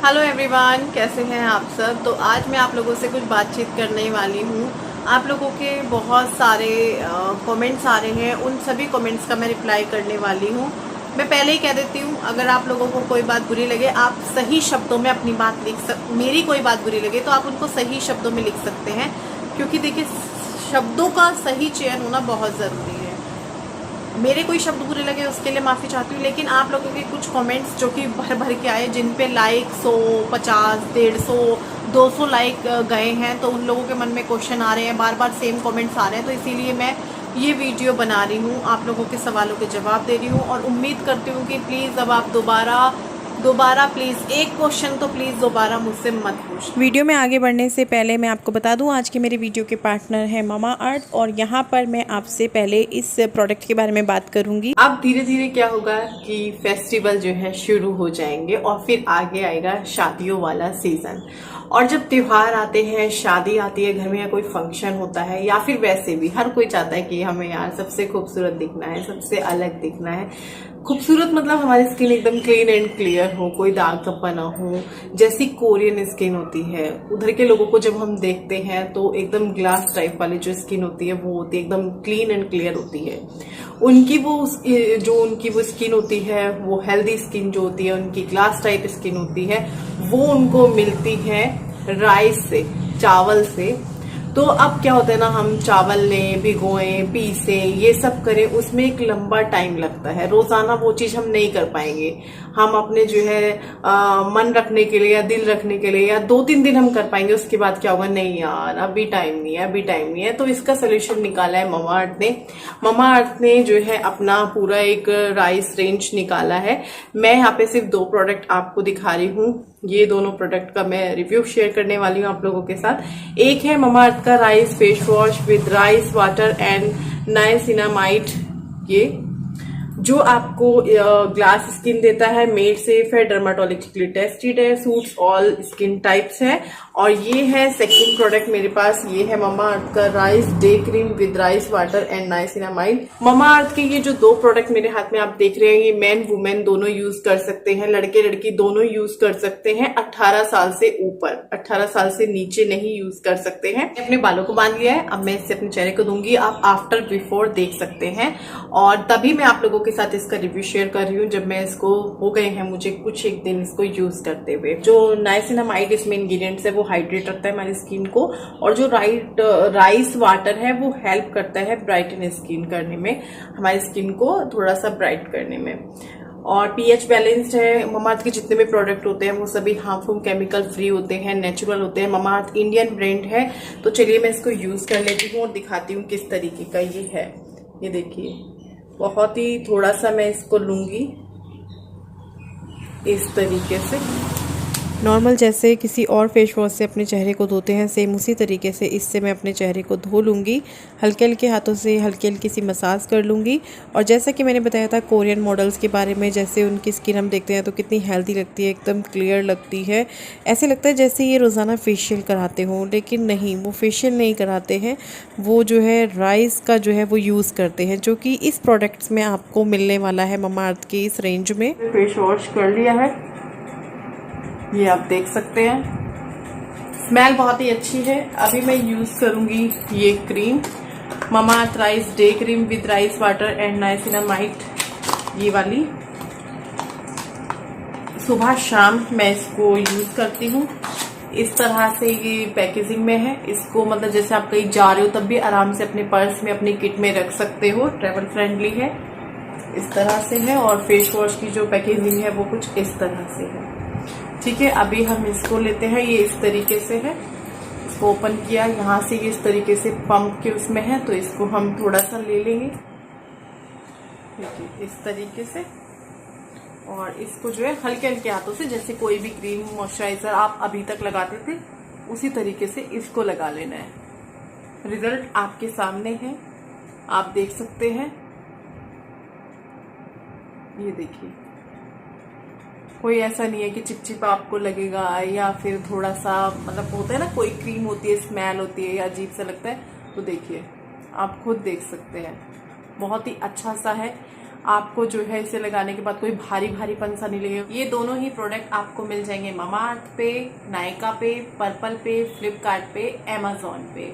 Hello everyone, कैसे हैं आप सब। तो आज मैं आप लोगों से कुछ बातचीत करने वाली हूँ। आप लोगों के बहुत सारे कमेंट्स आ रहे हैं, उन सभी कमेंट्स का मैं रिप्लाई करने वाली हूँ। मैं पहले ही कह देती हूँ, अगर आप लोगों को कोई बात बुरी लगे, आप सही शब्दों में अपनी बात मेरी कोई बात बुरी लगे तो आप उनको सही शब्दों में लिख सकते हैं, क्योंकि देखिए शब्दों का सही चयन होना बहुत ज़रूरी है। मेरे कोई शब्द बुरे लगे उसके लिए माफ़ी चाहती हूँ, लेकिन आप लोगों के कुछ कमेंट्स जो कि भर भर के आए, जिन पे लाइक 100, 50, 150, 200 लाइक गए हैं, तो उन लोगों के मन में क्वेश्चन आ रहे हैं, बार बार सेम कमेंट्स आ रहे हैं। तो इसीलिए मैं ये वीडियो बना रही हूँ, आप लोगों के सवालों के जवाब दे रही हूँ। और उम्मीद करती हूँ कि प्लीज़ अब आप दोबारा प्लीज़ एक क्वेश्चन तो प्लीज़ दोबारा मुझसे मत पूछना। वीडियो में आगे बढ़ने से पहले मैं आपको बता दूं, आज के मेरे वीडियो के पार्टनर है मामा अर्थ, और यहाँ पर मैं आपसे पहले इस प्रोडक्ट के बारे में बात करूंगी। अब धीरे धीरे क्या होगा कि फेस्टिवल जो है शुरू हो जाएंगे और फिर आगे आएगा शादियों वाला सीजन। और जब त्योहार आते हैं, शादी आती है घर में, या कोई फंक्शन होता है, या फिर वैसे भी हर कोई चाहता है कि हमें यार सबसे खूबसूरत दिखना है, सबसे अलग दिखना है। खूबसूरत मतलब हमारी स्किन एकदम क्लीन एंड क्लियर हो, कोई दाग धब्बा ना हो, जैसी कोरियन स्किन होती है। उधर के लोगों को जब हम देखते हैं तो एकदम ग्लास टाइप वाली जो स्किन होती है वो होती है एकदम क्लीन एंड क्लियर होती है। उनकी वो स्किन होती है, वो हेल्दी स्किन जो होती है, उनकी ग्लास टाइप स्किन होती है, वो उनको मिलती है राइस से, चावल से। तो अब क्या होता है ना, हम चावल लें, भिगोएं, पीसें, ये सब करें, उसमें एक लंबा टाइम लगता है। रोजाना वो चीज हम नहीं कर पाएंगे। हम अपने जो है मन रखने के लिए या दिल रखने के लिए या 2-3 दिन हम कर पाएंगे, उसके बाद क्या होगा, नहीं यार अभी टाइम नहीं है, अभी टाइम नहीं है। तो इसका सोल्यूशन निकाला है मामा अर्थ ने। मामा अर्थ ने जो है अपना पूरा एक राइस रेंज निकाला है। मैं यहाँ पे सिर्फ 2 प्रोडक्ट आपको दिखा रही हूँ। ये दोनों प्रोडक्ट का मैं रिव्यू शेयर करने वाली हूँ आप लोगों के साथ। एक है मामा अर्थ का rice face wash with rice water and niacinamide, ये जो आपको ग्लास स्किन देता है, मेड सेफ है, डर्माटोलॉजिकली टेस्टेड है, सूट्स ऑल स्किन टाइप्स है। और ये है सेकंड प्रोडक्ट मेरे पास, ये है मामा अर्थ का rice day cream with rice water and niacinamide. Mamaearth के ये जो 2 प्रोडक्ट मेरे हाथ में आप देख रहे हैं, ये मैन वुमेन दोनों यूज कर सकते हैं, लड़के लड़की दोनों यूज कर सकते हैं। 18 साल से ऊपर, 18 साल से नीचे नहीं यूज कर सकते हैं। अपने बालों को बांध लिया है, अब मैं इससे अपने चेहरे को दूंगी, आप आफ्टर बिफोर देख सकते हैं। और तभी मैं आप लोगों के साथ इसका रिव्यू शेयर कर रही हूँ, जब मैं इसको हो गए हैं मुझे कुछ एक दिन इसको यूज करते हुए। जो नाइसिनामाइड इसमें इंग्रेडिएंट्स है वो हाइड्रेट रखता है हमारी स्किन को, और जो राइस वाटर है वो हेल्प करता है ब्राइटन स्किन करने में, हमारी स्किन को थोड़ा सा ब्राइट करने में। और पीएच बैलेंस्ड है। मामा अर्थ के जितने भी प्रोडक्ट होते हैं वो सभी हार्मफुल केमिकल फ्री होते हैं, नेचुरल होते हैं। मामा अर्थ इंडियन ब्रांड है। तो चलिए मैं इसको यूज कर लेती हूँ और दिखाती हूँ किस तरीके का ये है। ये देखिए, बहुत ही थोड़ा सा मैं इसको लूंगी इस तरीके से। नॉर्मल जैसे किसी और फेस वॉश से अपने चेहरे को धोते हैं, सेम उसी तरीके से इससे मैं अपने चेहरे को धो लूँगी। हल्के हल्के हाथों से हल्की हल्की सी मसाज कर लूँगी। और जैसा कि मैंने बताया था कोरियन मॉडल्स के बारे में, जैसे उनकी स्किन हम देखते हैं तो कितनी हेल्दी लगती है, एकदम क्लियर लगती है। ऐसे लगता है जैसे ये रोज़ाना फेशियल कराते हों, लेकिन नहीं, वो फेशियल नहीं कराते हैं, वो जो है राइस का जो है वो यूज़ करते हैं, जो कि इस प्रोडक्ट्स में आपको मिलने वाला है मामा अर्थ के इस रेंज में। फेस वॉश कर लिया है, ये आप देख सकते हैं, स्मेल बहुत ही अच्छी है। अभी मैं यूज करूंगी ये cream, mama earth rice day cream with rice water and niacinamide, ये वाली। सुबह शाम मैं इसको यूज करती हूँ। इस तरह से ये पैकेजिंग में है। इसको मतलब जैसे आप कहीं जा रहे हो तब भी आराम से अपने पर्स में, अपनी किट में रख सकते हो, ट्रेवल फ्रेंडली है, इस तरह से है। और फेस वॉश की जो पैकेजिंग है वो कुछ इस तरह से है। ठीक है, अभी हम इसको लेते हैं, ये इस तरीके से है। इसको ओपन किया, यहाँ से ये इस तरीके से पंप के उसमें है, तो इसको हम थोड़ा सा ले लेंगे, देखिए इस तरीके से। और इसको जो है हल्के हल्के हाथों से, जैसे कोई भी क्रीम मॉइस्चराइजर आप अभी तक लगाते थे उसी तरीके से इसको लगा लेना है। रिजल्ट आपके सामने है, आप देख सकते हैं, ये देखिए। कोई ऐसा नहीं है कि चिपचिपा आपको लगेगा, या फिर थोड़ा सा मतलब होता है ना, कोई क्रीम होती है स्मेल होती है या अजीब सा लगता है। तो देखिए, आप खुद देख सकते हैं, बहुत ही अच्छा सा है। आपको जो है इसे लगाने के बाद कोई भारी भारीपन सा नहीं लगेगा। ये दोनों ही प्रोडक्ट आपको मिल जाएंगे मामाअर्थ पे, नायका पे, पर्पल पे, फ्लिपकार्ट पे, अमेजोन पे।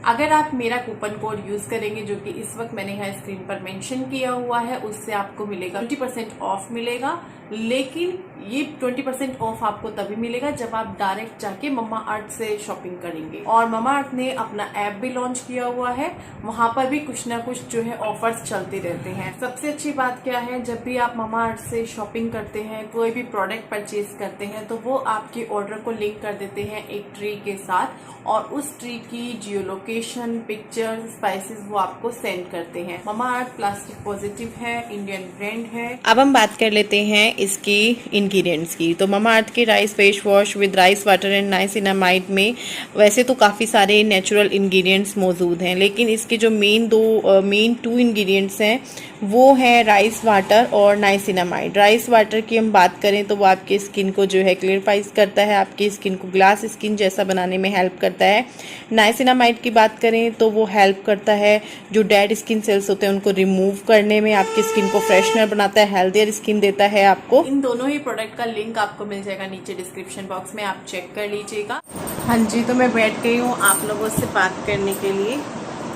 अगर आप मेरा कूपन कोड यूज करेंगे जो कि इस वक्त मैंने यहाँ स्क्रीन पर मेंशन किया हुआ है, उससे आपको मिलेगा 20% ऑफ मिलेगा। लेकिन ये 20% ऑफ आपको तभी मिलेगा जब आप डायरेक्ट जाके मामाअर्थ से शॉपिंग करेंगे। और मामाअर्थ ने अपना ऐप भी लॉन्च किया हुआ है, वहां पर भी कुछ ना कुछ जो है ऑफर्स चलते रहते हैं। सबसे अच्छी बात क्या है, जब भी आप मामाअर्थ से शॉपिंग करते हैं, कोई भी प्रोडक्ट परचेज करते हैं, तो वो आपके ऑर्डर को लिंक कर देते हैं एक ट्री के साथ, और उस ट्री की जियो लोकेशन, पिक्चर, स्पाइसेस वो आपको सेंड करते हैं। मामाअर्थ प्लास्टिक पॉजिटिव है, इंडियन ब्रांड है। अब हम बात कर लेते हैं इसकी इंग्रेडिएंट्स की। तो मामाअर्थ के rice face wash with rice water and niacinamide में वैसे तो काफ़ी सारे नेचुरल इंग्रेडिएंट्स मौजूद हैं, लेकिन इसके जो मेन टू इंग्रेडिएंट्स हैं वो है राइस वाटर और नाइसिनामाइड। राइस वाटर की हम बात करें तो वो आपकी स्किन को जो है क्लियरफाइज करता है, आपकी स्किन को ग्लास स्किन जैसा बनाने में हेल्प करता है। नाइसिनामाइड की बात करें तो वो हेल्प करता है जो डेड स्किन सेल्स होते हैं उनको रिमूव करने में, आपकी स्किन को फ्रेशनर बनाता है, हेल्थियर स्किन देता है आपको। इन दोनों ही प्रोडक्ट का लिंक आपको मिल जाएगा नीचे डिस्क्रिप्शन बॉक्स में, आप चेक कर लीजिएगा। हाँ जी, तो मैं बैठ गई हूँ आप लोगों से बात करने के लिए।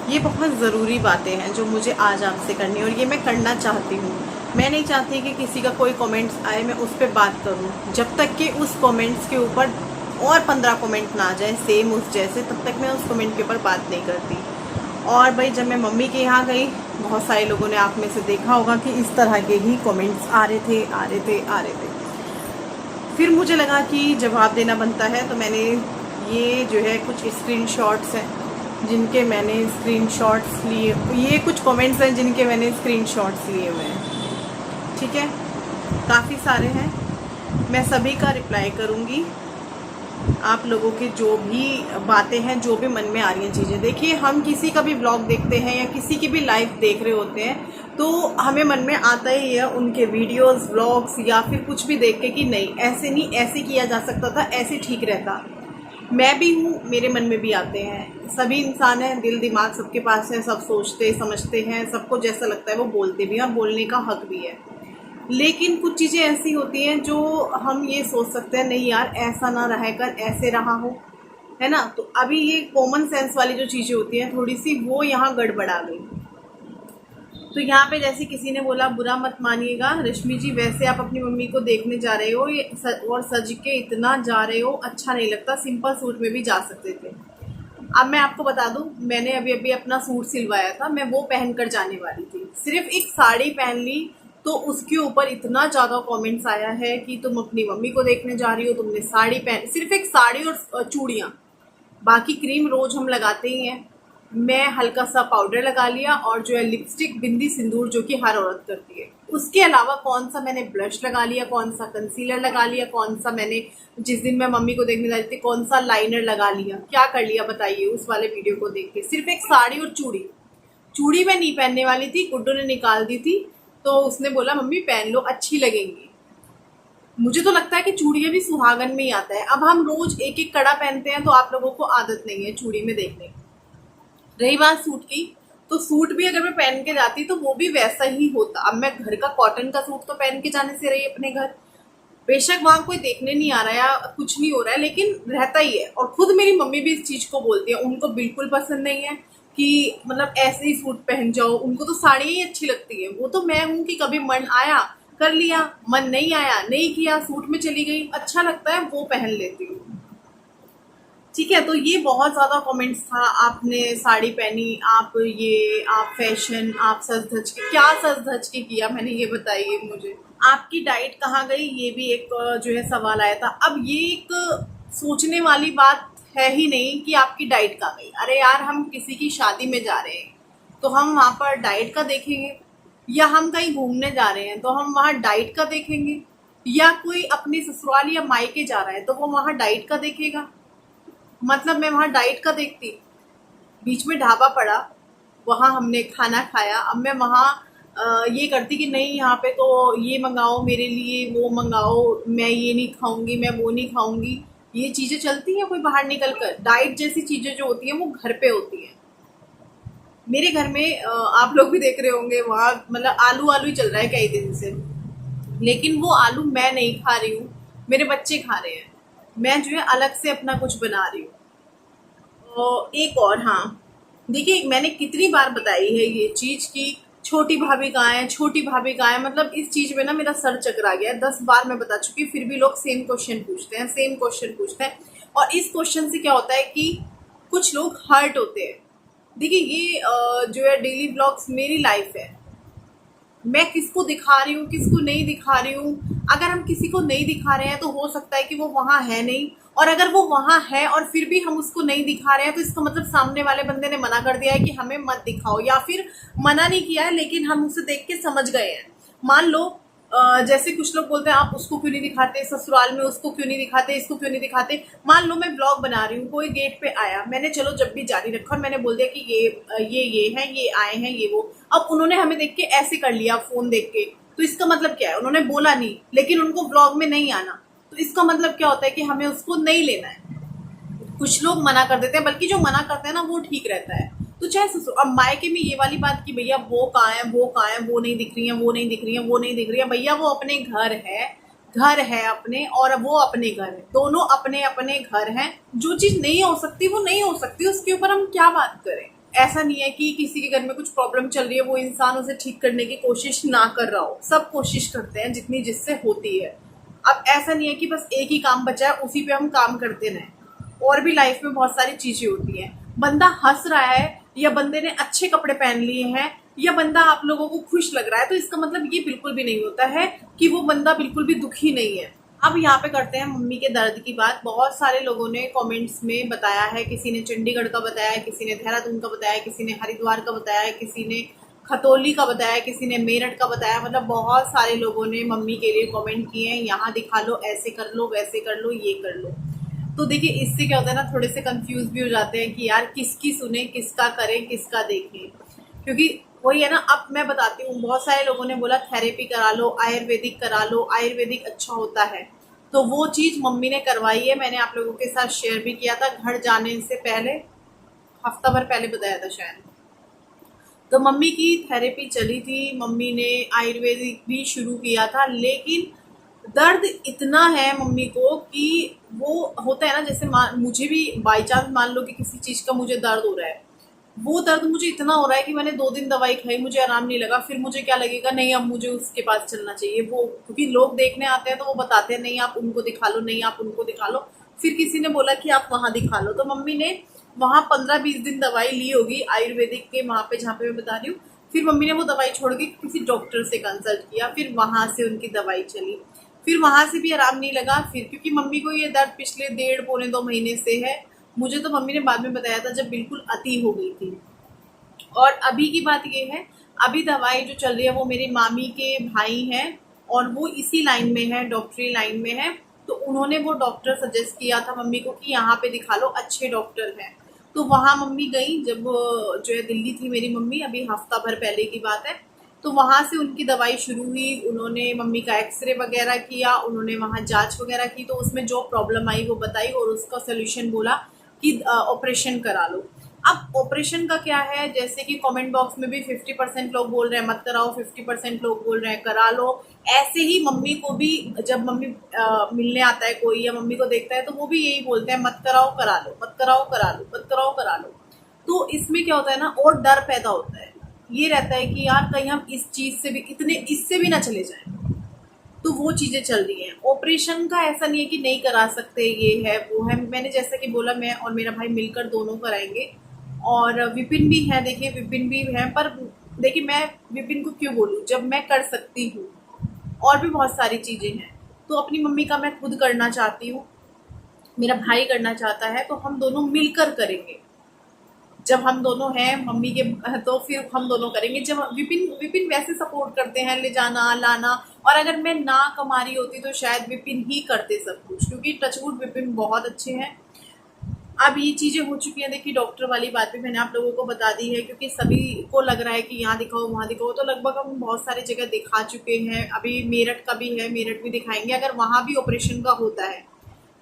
ये बहुत ज़रूरी बातें हैं जो मुझे आज आपसे करनी है, और ये मैं करना चाहती हूँ। मैं नहीं चाहती कि किसी का कोई कमेंट्स आए मैं उस पर बात करूँ, जब तक कि उस कमेंट्स के ऊपर और 15 कमेंट ना आ जाए सेम उस जैसे, तब तक मैं उस कमेंट के ऊपर बात नहीं करती। और भाई जब मैं मम्मी के यहाँ गई, बहुत सारे लोगों ने आप में से देखा होगा कि इस तरह के ही कमेंट्स आ रहे थे। फिर मुझे लगा कि जवाब देना बनता है, तो मैंने ये जो है कुछ स्क्रीनशॉट्स हैं जिनके मैंने स्क्रीनशॉट्स लिए, ये कुछ कमेंट्स हैं जिनके मैंने स्क्रीनशॉट्स लिए हुए हैं। ठीक है, काफ़ी सारे हैं, मैं सभी का रिप्लाई करूँगी। आप लोगों की जो भी बातें हैं, जो भी मन में आ रही हैं चीज़ें, देखिए हम किसी का भी ब्लॉग देखते हैं या किसी की भी लाइफ देख रहे होते हैं, तो हमें मन में आता ही है उनके वीडियोस, व्लॉग्स या फिर कुछ भी देख के कि नहीं ऐसे नहीं, ऐसे किया जा सकता था, ऐसे ठीक रहता। मैं भी हूँ, मेरे मन में भी आते हैं। सभी इंसान हैं, दिल दिमाग सबके पास है, सब सोचते समझते हैं, सबको जैसा लगता है वो बोलते भी हैं, और बोलने का हक भी है। लेकिन कुछ चीज़ें ऐसी होती हैं जो हम ये सोच सकते हैं नहीं यार ऐसा ना रह कर ऐसे रहा हो, है ना। तो अभी ये कॉमन सेंस वाली जो चीज़ें होती हैं थोड़ी सी वो यहाँ गड़बड़ा गई। तो यहाँ पे जैसे किसी ने बोला बुरा मत मानिएगा रश्मि जी, वैसे आप अपनी मम्मी को देखने जा रहे हो और सज के इतना जा रहे हो, अच्छा नहीं लगता, सिंपल सूट में भी जा सकते थे। अब मैं आपको बता दूं, मैंने अभी अभी अपना सूट सिलवाया था, मैं वो पहनकर जाने वाली थी, सिर्फ एक साड़ी पहन ली तो उसके ऊपर इतना ज़्यादा कमेंट्स आया है कि तुम अपनी मम्मी को देखने जा रही हो, तुमने साड़ी पहन, सिर्फ एक साड़ी और चूड़ियाँ, बाकी क्रीम रोज हम लगाते ही हैं। मैं हल्का सा पाउडर लगा लिया और जो है लिपस्टिक, बिंदी, सिंदूर जो कि हर औरत करती है। उसके अलावा कौन सा मैंने ब्लश लगा लिया, कौन सा कंसीलर लगा लिया, कौन सा मैंने जिस दिन मैं मम्मी को देखने जा रही थी कौन सा लाइनर लगा लिया, क्या कर लिया बताइए उस वाले वीडियो को देख के। सिर्फ एक साड़ी और चूड़ी मैं नहीं पहनने वाली थी, गुड्डू ने निकाल दी थी, तो उसने बोला मम्मी पहन लो अच्छी लगेंगी। मुझे तो लगता है कि चूड़ियाँ भी सुहागन में ही आता है। अब हम रोज एक एक कड़ा पहनते हैं तो आप लोगों को आदत नहीं है चूड़ी में देखने की। रही बात सूट की, तो सूट भी अगर मैं पहन के जाती तो वो भी वैसा ही होता। अब मैं घर का कॉटन का सूट तो पहन के जाने से रही अपने घर, बेशक वहां कोई देखने नहीं आ रहा है या कुछ नहीं हो रहा है, लेकिन रहता ही है। और खुद मेरी मम्मी भी इस चीज को बोलती है, उनको बिल्कुल पसंद नहीं है कि मतलब ऐसे ही सूट पहन जाओ, उनको तो साड़ी ही अच्छी लगती है। वो तो मैं हूँ कि कभी मन आया कर लिया, मन नहीं आया नहीं किया, सूट में चली गई, अच्छा लगता है वो पहन लेती हूँ। ठीक है, तो ये बहुत ज़्यादा कमेंट्स था, आपने साड़ी पहनी, आप फैशन, आप सज धज के, क्या सज धज के किया मैंने, ये बताइए मुझे। आपकी डाइट कहाँ गई, ये भी एक जो है सवाल आया था। अब ये एक सोचने वाली बात है ही नहीं कि आपकी डाइट कहाँ गई। अरे यार, हम किसी की शादी में जा रहे हैं तो हम वहाँ पर डाइट का देखेंगे, या हम कहीं घूमने जा रहे हैं तो हम वहाँ डाइट का देखेंगे, या कोई अपने ससुराल या मायके जा रहा है तो वो वहाँ डाइट का देखेगा। मतलब मैं वहाँ डाइट का देखती, बीच में ढाबा पड़ा, वहाँ हमने खाना खाया, अब मैं वहाँ ये करती कि नहीं यहाँ पे तो ये मंगाओ मेरे लिए, वो मंगाओ, मैं ये नहीं खाऊंगी, मैं वो नहीं खाऊंगी। ये चीज़ें चलती हैं कोई बाहर निकल कर। डाइट जैसी चीज़ें जो होती हैं वो घर पे होती हैं। मेरे घर में आप लोग भी देख रहे होंगे, वहाँ मतलब आलू आलू ही चल रहा है कई दिन से। लेकिन वो आलू मैं नहीं खा रही हूँ, मेरे बच्चे खा रहे हैं। मैं जो है अलग से अपना कुछ बना रही हूँ। और एक और, हाँ देखिए, मैंने कितनी बार बताई है ये चीज कि छोटी भाभी कहाँ है, छोटी भाभी कहाँ है। मतलब इस चीज में ना मेरा सर चकरा गया है। 10 बार मैं बता चुकी हूँ, फिर भी लोग सेम क्वेश्चन पूछते हैं, सेम क्वेश्चन पूछते हैं। और इस क्वेश्चन से क्या होता है कि कुछ लोग हर्ट होते हैं। देखिए ये जो है डेली ब्लॉग्स मेरी लाइफ है। मैं किसको दिखा रही हूँ, किसको नहीं दिखा रही हूँ। अगर हम किसी को नहीं दिखा रहे हैं तो हो सकता है कि वो वहां है नहीं, और अगर वो वहां है और फिर भी हम उसको नहीं दिखा रहे हैं तो इसका मतलब सामने वाले बंदे ने मना कर दिया है कि हमें मत दिखाओ, या फिर मना नहीं किया है लेकिन हम उसे देख के समझ गए हैं। मान लो जैसे कुछ लोग बोलते हैं आप उसको क्यों नहीं दिखाते, ससुराल में उसको क्यों नहीं दिखाते, इसको क्यों नहीं दिखाते। मान लो मैं ब्लॉग बना रही हूँ, कोई गेट पे आया, मैंने चलो जब भी जारी रखा और मैंने बोल दिया कि ये है, ये आए हैं, ये वो। अब उन्होंने हमें देख के ऐसे कर लिया फोन देख के, तो इसका मतलब क्या है, उन्होंने बोला नहीं लेकिन उनको ब्लॉग में नहीं आना, तो इसका मतलब क्या होता है कि हमें उसको नहीं लेना है। कुछ लोग मना कर देते हैं, बल्कि जो मना करते हैं ना वो ठीक रहता है। तो चाहे ससुर, अब मायके में ये वाली बात कि भैया वो कहाँ है, वो कहाँ है, वो नहीं दिख रही है, वो नहीं दिख रही है, वो नहीं दिख रही है। भैया वो अपने घर है अपने, और वो अपने घर है, दोनों अपने अपने घर हैं। जो चीज नहीं हो सकती वो नहीं हो सकती, उसके ऊपर हम क्या बात करें। ऐसा नहीं है कि किसी के घर में कुछ प्रॉब्लम चल रही है वो इंसान उसे ठीक करने की कोशिश ना कर रहा हो। सब कोशिश करते हैं जितनी जिससे होती है। अब ऐसा नहीं है कि बस एक ही काम बचा है उसी पे हम काम करते रहें, और भी लाइफ में बहुत सारी चीजें होती हैं। बंदा हंस रहा है, या बंदे ने अच्छे कपड़े पहन लिए हैं, या बंदा आप लोगों को खुश लग रहा है, तो इसका मतलब ये बिल्कुल भी नहीं होता है कि वो बंदा बिल्कुल भी दुखी नहीं है। अब यहाँ पे करते हैं मम्मी के दर्द की बात। बहुत सारे लोगों ने कमेंट्स में बताया है, किसी ने चंडीगढ़ का बताया है, किसी ने देहरादून का बताया है, किसी ने हरिद्वार का बताया है, किसी ने खतौली का बताया, किसी ने मेरठ का बताया। मतलब बहुत सारे लोगों ने मम्मी के लिए कमेंट किए हैं, यहाँ दिखा लो, ऐसे कर लो, वैसे कर लो, ये कर लो। तो देखिए इससे क्या होता है ना, थोड़े से कंफ्यूज भी हो जाते हैं कि यार किसकी सुने, किसका करें, किसका देखें। क्योंकि वही है ना, अब मैं बताती हूँ, बहुत सारे लोगों ने बोला थेरेपी करा लो, आयुर्वेदिक करा लो, आयुर्वेदिक अच्छा होता है। तो वो चीज मम्मी ने करवाई है, मैंने आप लोगों के साथ शेयर भी किया था घर जाने से पहले, हफ्ता भर पहले बताया था शायद। तो मम्मी की थेरेपी चली थी, मम्मी ने आयुर्वेदिक भी शुरू किया था, लेकिन दर्द इतना है मम्मी को कि वो होता है ना, जैसे मुझे भी बाई चांस मान लो कि किसी चीज का मुझे दर्द हो रहा है, वो दर्द मुझे इतना हो रहा है कि मैंने 2 दिन दवाई खाई, मुझे आराम नहीं लगा, फिर मुझे क्या लगेगा, नहीं अब मुझे उसके पास चलना चाहिए। वो क्योंकि लोग देखने आते हैं तो वो बताते हैं नहीं आप उनको दिखा लो, नहीं आप उनको दिखा लो। फिर किसी ने बोला कि आप वहां दिखा लो, तो मम्मी ने वहां 15-20 दिन दवाई ली होगी आयुर्वेदिक के वहां पे जहाँ पे मैं बता रही हूँ। फिर मम्मी ने वो दवाई छोड़ के किसी डॉक्टर से कंसल्ट किया, फिर वहां से उनकी दवाई चली, फिर वहां से भी आराम नहीं लगा। फिर क्योंकि मम्मी को ये दर्द पिछले 1.5-2 महीने से है, मुझे तो मम्मी ने बाद में बताया था जब बिल्कुल अति हो गई थी। और अभी की बात ये है, अभी दवाई जो चल रही है वो मेरी मामी के भाई हैं, और वो इसी लाइन में है, डॉक्टरी लाइन में है। तो उन्होंने वो डॉक्टर सजेस्ट किया था मम्मी को कि यहाँ पे दिखा लो, अच्छे डॉक्टर हैं। तो वहाँ मम्मी गई, जब जो है दिल्ली थी मेरी मम्मी, अभी हफ्ता भर पहले की बात है। तो वहाँ से उनकी दवाई शुरू हुई, उन्होंने मम्मी का एक्सरे वगैरह किया, उन्होंने वहाँ जांच वगैरह की, तो उसमें जो प्रॉब्लम आई वो बताई और उसका सोल्यूशन बोला कि ऑपरेशन करा लो। अब ऑपरेशन का क्या है, जैसे कि कमेंट बॉक्स में भी 50% लोग बोल रहे हैं मत कराओ, 50% लोग बोल रहे हैं करा लो। ऐसे ही मम्मी को भी जब मम्मी मिलने आता है कोई या मम्मी को देखता है तो वो भी यही बोलते हैं मत कराओ करा लो, मत कराओ करा लो, मत कराओ करा लो। तो इसमें क्या होता है ना, और डर पैदा होता है, ये रहता है कि यार कहीं हम इस चीज से भी इससे भी ना चले जाएं। तो वो चीजें चल रही हैं। ऑपरेशन का ऐसा नहीं है कि नहीं करा सकते, ये है वो है। मैंने जैसा कि बोला, मैं और मेरा भाई मिलकर दोनों कराएंगे। और विपिन भी है, देखिए विपिन भी है, पर देखिए मैं विपिन को क्यों बोलूं जब मैं कर सकती हूँ। और भी बहुत सारी चीजें हैं। तो अपनी मम्मी का मैं खुद करना चाहती हूँ, मेरा भाई करना चाहता है, तो हम दोनों मिलकर करेंगे। जब हम दोनों हैं मम्मी के, तो फिर हम दोनों करेंगे। जब विपिन वैसे सपोर्ट करते हैं ले जाना लाना, और अगर मैं ना कमा रही होती तो शायद विपिन ही करते सब कुछ, क्योंकि टचवुड विपिन बहुत अच्छे हैं। अब ये चीजें हो चुकी हैं, देखिए डॉक्टर वाली बात भी मैंने आप लोगों को बता दी है, क्योंकि सभी को लग रहा है कि यहाँ दिखाओ वहाँ दिखाओ, तो लगभग हम बहुत सारी जगह दिखा चुके हैं। अभी मेरठ का भी है, मेरठ भी दिखाएंगे अगर वहाँ भी ऑपरेशन का होता है।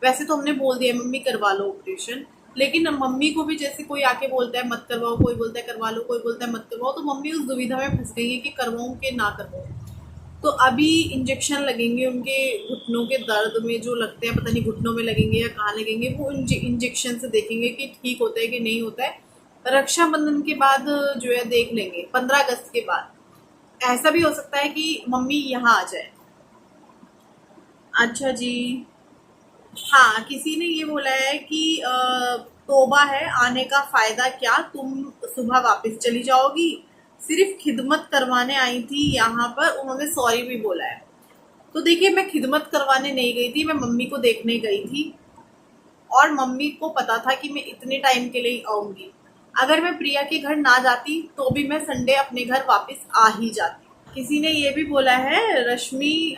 वैसे तो हमने बोल दिया मम्मी करवा लो ऑपरेशन, लेकिन मम्मी को भी जैसे कोई आके बोलता है मत करवाओ, कोई बोलता है करवा लो, कोई बोलता है मत करवाओ, तो मम्मी उस दुविधा में फंस गई है कि करवाऊँ कि ना करवाऊँ। तो अभी इंजेक्शन लगेंगे उनके घुटनों के दर्द में, जो लगते हैं पता नहीं घुटनों में लगेंगे या कहाँ लगेंगे, वो इंजेक्शन से देखेंगे कि ठीक होता है कि नहीं होता है। रक्षाबंधन के बाद जो है देख लेंगे, 15 अगस्त के बाद। ऐसा भी हो सकता है कि मम्मी यहाँ आ जाए। अच्छा जी। हाँ, किसी ने ये बोला है कि तौबा है, आने का फायदा क्या, तुम सुबह वापस चली जाओगी, सिर्फ खिदमत करवाने आई थी यहाँ पर, उन्होंने सॉरी भी बोला है। तो देखिए, मैं खिदमत करवाने नहीं गई थी, मैं मम्मी को देखने गई थी और मम्मी को पता था कि मैं इतने टाइम के लिए आऊंगी। अगर मैं प्रिया के घर ना जाती तो भी मैं संडे अपने घर वापस आ ही जाती। किसी ने ये भी बोला है, रश्मि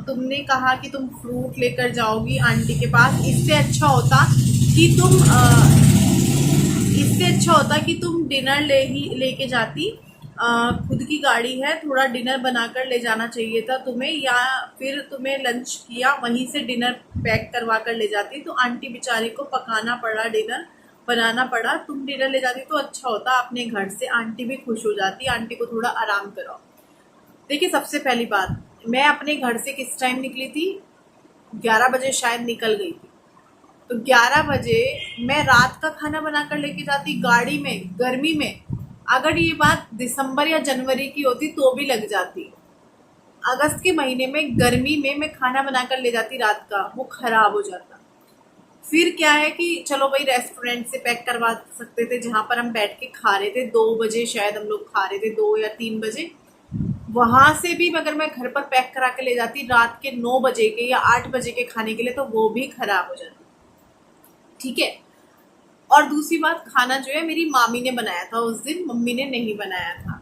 तुमने कहा कि तुम फ्रूट लेकर जाओगी आंटी के पास, इससे अच्छा होता कि तुम डिनर लेके जाती। खुद की गाड़ी है, थोड़ा डिनर बनाकर ले जाना चाहिए था तुम्हें, या फिर तुम्हें लंच किया वहीं से डिनर पैक करवा कर ले जाती। तो आंटी बेचारी को पकाना पड़ा, डिनर बनाना पड़ा, तुम डिनर ले जाती तो अच्छा होता अपने घर से, आंटी भी खुश हो जाती, आंटी को थोड़ा आराम कराओ। देखिए, सबसे पहली बात, मैं अपने घर से किस टाइम निकली थी? 11 बजे शायद निकल गई थी। तो 11 बजे मैं रात का खाना बनाकर लेके जाती गाड़ी में, गर्मी में। अगर ये बात दिसंबर या जनवरी की होती तो भी लग जाती। अगस्त के महीने में गर्मी में मैं खाना बनाकर ले जाती रात का, वो खराब हो जाता। फिर क्या है कि चलो भाई, रेस्टोरेंट से पैक करवा सकते थे जहां पर हम बैठ के खा रहे थे, 2 बजे शायद हम लोग खा रहे थे, 2 या 3 बजे। वहां से भी अगर मैं घर पर पैक करा के ले जाती रात के 9 बजे के या 8 बजे के खाने के लिए, तो वो भी खराब हो जाता। ठीक है। और दूसरी बात, खाना जो है मेरी मामी ने बनाया था उस दिन, मम्मी ने नहीं बनाया था।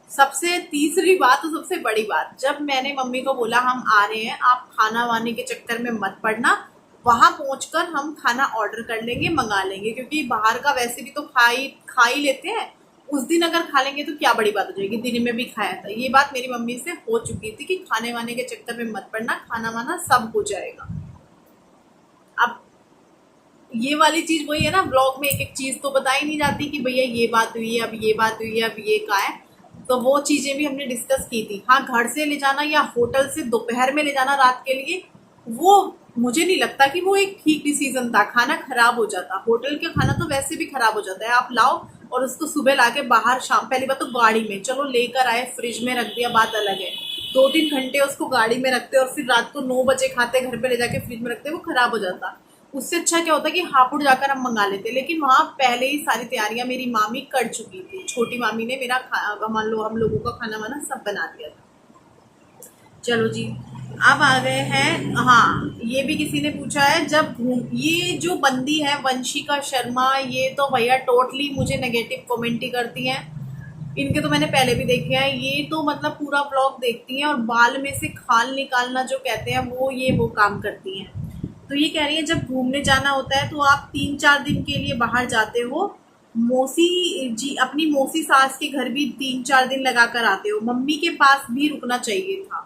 सबसे तीसरी बात और सबसे बड़ी बात, जब मैंने मम्मी को बोला हम आ रहे हैं, आप खाना वाने के चक्कर में मत पड़ना, वहां पहुंचकर हम खाना ऑर्डर कर लेंगे, मंगा लेंगे, क्योंकि बाहर का वैसे भी तो खा ही लेते हैं। उस दिन अगर खा लेंगे तो क्या बड़ी बात हो जाएगी, दिन में भी खाया था। ये बात मेरी मम्मी से हो चुकी थी कि खाने वाने के चक्कर में मत पड़ना, खाना वाना सब हो जाएगा। अब ये वाली चीज वही है ना, ब्लॉग में एक एक चीज तो बताई नहीं जाती कि भैया ये बात हुई है, अब ये बात हुई है, अब ये का है। तो वो चीजें भी हमने डिस्कस की थी। हाँ, घर से ले जाना या होटल से दोपहर में ले जाना रात के लिए, वो मुझे नहीं लगता कि वो एक ठीक डिसीजन था। खाना खराब हो जाता, होटल का खाना तो वैसे भी खराब हो जाता है। आप लाओ और उसको सुबह लाके बाहर, शाम, पहली बात तो गाड़ी में, चलो लेकर आए, फ्रिज में रख दिया, बात अलग है। 2-3 घंटे उसको गाड़ी में रखते और फिर रात को 9 बजे खाते, घर पे ले जाके फ्रिज में रखते, वो खराब हो जाता। उससे अच्छा क्या होता कि हापुड़ जाकर हम मंगा लेते। लेकिन वहाँ पहले ही सारी तैयारियां मेरी मामी कर चुकी थी। छोटी मामी ने मेरा मान लो हम लोगों का खाना वाना सब बना दिया था। चलो जी, अब आ गए हैं। हाँ, ये भी किसी ने पूछा है, जब ये जो बंदी है वंशिका शर्मा, ये तो भैया टोटली मुझे नेगेटिव कमेंट ही करती हैं। इनके तो मैंने पहले भी देखे हैं। ये तो मतलब पूरा ब्लॉग देखती हैं और बाल में से खाल निकालना जो कहते हैं वो काम करती हैं। तो ये कह रही है, जब घूमने जाना होता है तो आप 3-4 दिन के लिए बाहर जाते हो, मौसी जी अपनी मौसी सास के घर भी 3-4 दिन लगा कर आते हो, मम्मी के पास भी रुकना चाहिए था।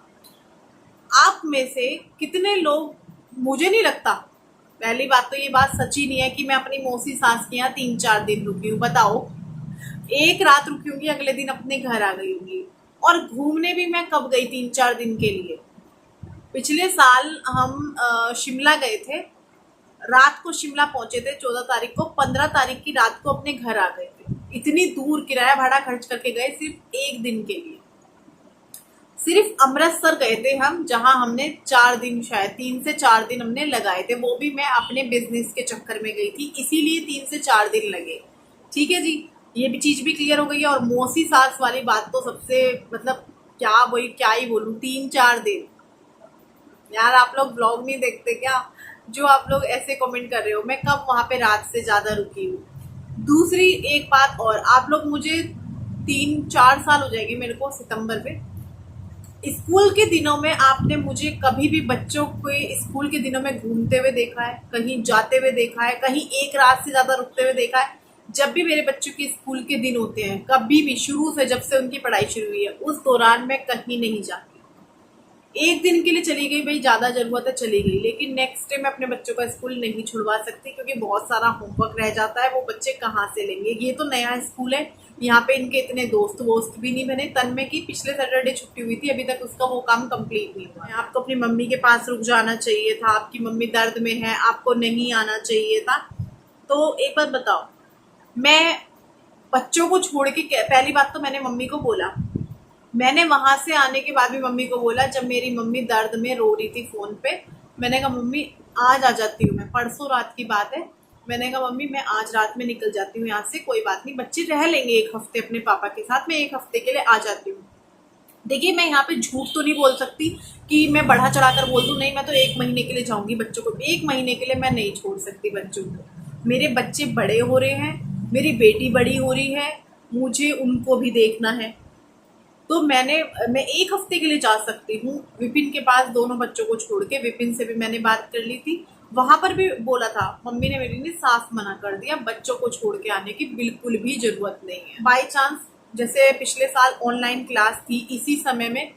आप में से कितने लोग, मुझे नहीं लगता, पहली बात तो ये बात सच्ची नहीं है कि मैं अपनी मौसी सास के यहाँ 3-4 दिन रुकी हूँ। बताओ, एक रात रुकी होंगी, अगले दिन अपने घर आ गई होंगी। और घूमने भी मैं कब गई 3-4 दिन के लिए? पिछले साल हम शिमला गए थे, रात को शिमला पहुंचे थे 14 तारीख को, 15 तारीख की रात को अपने घर आ गए थे। इतनी दूर किराया भाड़ा खर्च करके गए सिर्फ एक दिन के लिए। सिर्फ अमृतसर गए थे हम, जहां हमने 4 दिन, शायद 3 से 4 दिन हमने लगाए थे। वो भी मैं अपने बिजनेस के चक्कर में गई थी, इसीलिए 3 से 4 दिन लगे। ठीक है जी, ये भी चीज भी क्लियर हो गई है। और मौसी सास वाली बात तो सबसे, मतलब क्या ही बोलूं, 3-4 दिन। यार, आप लोग ब्लॉग नहीं देखते क्या, जो आप लोग ऐसे कमेंट कर रहे हो? मैं कब वहां पे रात से ज्यादा रुकी हूँ? दूसरी एक बात और, आप लोग मुझे 3-4 साल हो जाएंगे मेरे को सितंबर में, स्कूल के दिनों में आपने मुझे कभी भी बच्चों को स्कूल के दिनों में घूमते हुए देखा है, कहीं जाते हुए देखा है, कहीं एक रात से ज्यादा रुकते हुए देखा है? जब भी मेरे बच्चों के स्कूल के दिन होते हैं, कभी भी शुरू से, जब से उनकी पढ़ाई शुरू हुई है, उस दौरान मैं कहीं नहीं जाती। एक दिन के लिए चली गई भाई, ज़्यादा ज़रूरत है चली गई, लेकिन नेक्स्ट डे मैं अपने बच्चों का स्कूल नहीं छुड़वा सकती क्योंकि बहुत सारा होमवर्क रह जाता है। वो बच्चे कहाँ से लेंगे? ये तो नया स्कूल है, यहाँ पे इनके इतने दोस्त वोस्त भी नहीं बने। तन्मय की पिछले सैटरडे छुट्टी हुई थी, अभी तक उसका वो काम कंप्लीट नहीं हुआ। आपको अपनी मम्मी के पास रुक जाना चाहिए था, आपकी मम्मी दर्द में है, आपको नहीं आना चाहिए था। तो एक बात बताओ, मैं बच्चों को छोड़ के पहली बात तो मैंने मम्मी को बोला, मैंने वहां से आने के बाद भी मम्मी को बोला, जब मेरी मम्मी दर्द में रो रही थी फोन पे, मैंने कहा मम्मी आज आ जाती हूँ मैं, परसों रात की बात है, मैंने कहा मम्मी मैं आज रात में निकल जाती हूँ यहाँ से, कोई बात नहीं, बच्चे रह लेंगे एक हफ्ते अपने पापा के साथ, मैं एक हफ्ते के लिए आ जाती हूँ। देखिए मैं यहाँ पे झूठ तो नहीं बोल सकती कि मैं बढ़ा चढ़ा कर बोल दूँ, नहीं मैं तो एक महीने के लिए जाऊंगी बच्चों को, एक महीने के लिए मैं नहीं छोड़ सकती बच्चों को। मेरे बच्चे बड़े हो रहे हैं, मेरी बेटी बड़ी हो रही है, मुझे उनको भी देखना है। तो मैं एक हफ्ते के लिए जा सकती हूँ विपिन के पास, दोनों बच्चों को छोड़ के। विपिन से भी मैंने बात कर ली थी, वहां पर भी बोला था, मम्मी ने मेरी ने साफ मना कर दिया, बच्चों को छोड़ के आने की बिल्कुल भी जरूरत नहीं है। बाई चांस जैसे पिछले साल ऑनलाइन क्लास थी इसी समय में,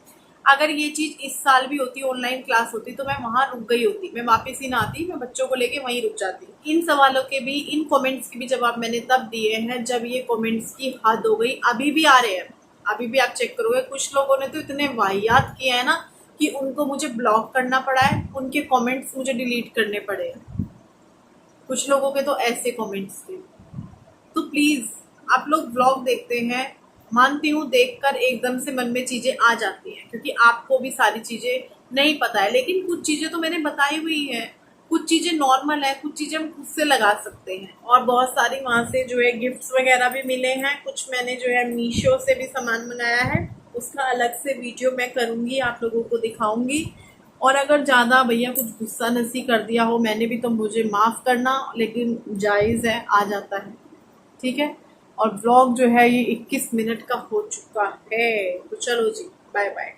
अगर ये चीज इस साल भी होती, ऑनलाइन क्लास होती, तो मैं वहां रुक गई होती, मैं वापस ही ना आती, मैं बच्चों को लेके वहीं रुक जाती। इन सवालों के भी, इन कमेंट्स के भी जवाब मैंने तब दिए हैं जब ये कमेंट्स की हद हो गई। अभी भी आ रहे हैं, अभी भी आप चेक करोगे, कुछ लोगों ने तो इतने वाहियात किए हैं ना कि उनको मुझे ब्लॉक करना पड़ा है, उनके कमेंट्स मुझे डिलीट करने पड़े हैं। कुछ लोगों के तो ऐसे कमेंट्स थे। तो प्लीज आप लोग ब्लॉग देखते हैं, मानती हूँ देखकर एकदम से मन में चीजें आ जाती हैं क्योंकि आपको भी सारी चीजें नहीं पता है, लेकिन कुछ चीजें तो मैंने बताई हुई है, कुछ चीजें नॉर्मल है, कुछ चीजें हम खुद से लगा सकते हैं। और बहुत सारी वहां से जो है गिफ्ट्स वगैरह भी मिले हैं, कुछ मैंने जो है मीशो से भी सामान मंगाया है, उसका अलग से वीडियो मैं करूंगी, आप लोगों को दिखाऊंगी। और अगर ज़्यादा भैया कुछ गुस्सा नसी कर दिया हो मैंने भी तो मुझे माफ़ करना, लेकिन जायज़ है, आ जाता है, ठीक है। और व्लॉग जो है ये 21 मिनट का हो चुका है, तो चलो जी बाय बाय।